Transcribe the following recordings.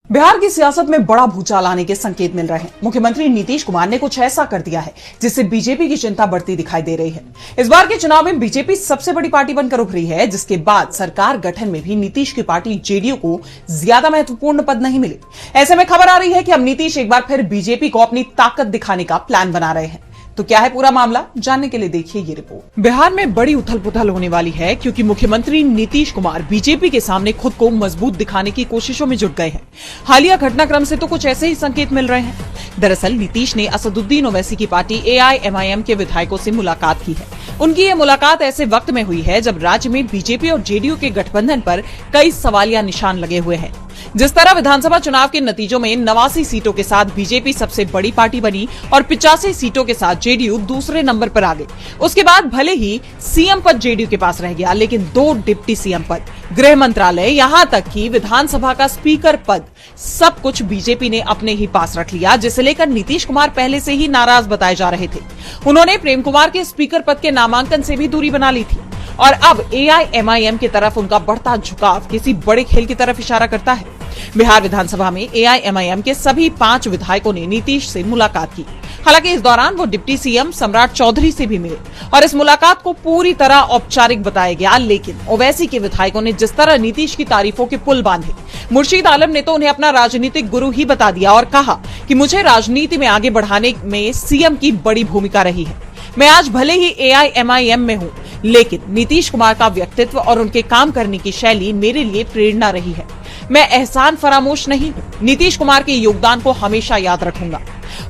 बिहार की सियासत में बड़ा भूचाल आने के संकेत मिल रहे हैं। मुख्यमंत्री नीतीश कुमार ने कुछ ऐसा कर दिया है जिससे बीजेपी की चिंता बढ़ती दिखाई दे रही है। इस बार के चुनाव में बीजेपी सबसे बड़ी पार्टी बनकर उभरी है, जिसके बाद सरकार गठन में भी नीतीश की पार्टी जेडीयू को ज्यादा महत्वपूर्ण पद नहीं मिले। ऐसे में खबर आ रही है कि अब नीतीश एक बार फिर बीजेपी को अपनी ताकत दिखाने का प्लान बना रहे हैं। तो क्या है पूरा मामला, जानने के लिए देखिए ये रिपोर्ट। बिहार में बड़ी उथल पुथल होने वाली है, क्योंकि मुख्यमंत्री नीतीश कुमार बीजेपी के सामने खुद को मजबूत दिखाने की कोशिशों में जुट गए हैं। हालिया घटनाक्रम से तो कुछ ऐसे ही संकेत मिल रहे हैं। दरअसल नीतीश ने असदुद्दीन ओवैसी की पार्टी AIMIM के विधायकों से मुलाकात की है। उनकी ये मुलाकात ऐसे वक्त में हुई है जब राज्य में बीजेपी और जेडीयू के गठबंधन पर कई सवालिया निशान लगे हुए हैं। जिस तरह विधानसभा चुनाव के नतीजों में 89 सीटों के साथ बीजेपी सबसे बड़ी पार्टी बनी और 85 सीटों के साथ जेडीयू दूसरे नंबर पर आ गई। उसके बाद भले ही सीएम पद जेडीयू के पास रह गया, लेकिन 2 डिप्टी सीएम पद, गृह मंत्रालय, यहां तक कि विधानसभा का स्पीकर पद, सब कुछ बीजेपी ने अपने ही पास रख लिया, जिसे लेकर नीतीश कुमार पहले से ही नाराज बताए जा रहे थे। उन्होंने प्रेम कुमार के स्पीकर पद के नामांकन से भी दूरी बना ली थी और अब AIMIM की तरफ उनका बढ़ता झुकाव किसी बड़े खेल की तरफ इशारा करता है। बिहार विधानसभा में AIMIM के सभी 5 विधायकों ने नीतीश से मुलाकात की। हालांकि इस दौरान वो डिप्टी सीएम सम्राट चौधरी से भी मिले और इस मुलाकात को पूरी तरह औपचारिक बताया गया, लेकिन ओवैसी के विधायकों ने जिस तरह नीतीश की तारीफों के पुल बांधे, मुर्शीद आलम ने तो उन्हें अपना राजनीतिक गुरु ही बता दिया और कहा कि मुझे राजनीति में आगे बढ़ाने में सीएम की बड़ी भूमिका रही है। मैं आज भले ही AIMIM में हूँ, लेकिन नीतीश कुमार का व्यक्तित्व और उनके काम करने की शैली मेरे लिए प्रेरणा रही है। मैं एहसान फरामोश नहीं हूँ, नीतीश कुमार के योगदान को हमेशा याद रखूंगा।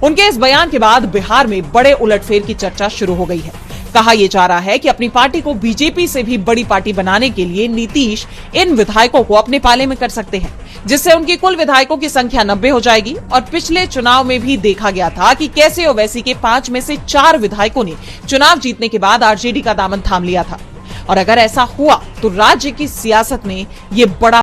उनके इस बयान के बाद बिहार में बड़े उलटफेर की चर्चा शुरू हो गई है। कहा यह जा रहा है कि अपनी पार्टी को बीजेपी से भी बड़ी पार्टी बनाने के लिए नीतीश इन विधायकों को अपने पाले में कर सकते हैं, जिससे उनकी कुल विधायकों की संख्या 90 हो जाएगी। और पिछले चुनाव में भी देखा गया था कि कैसे ओवैसी के 5 में से 4 विधायकों ने चुनाव जीतने के बाद आरजेडी का दामन थाम लिया था। और अगर ऐसा हुआ तो राज्य की सियासत में ये बड़ा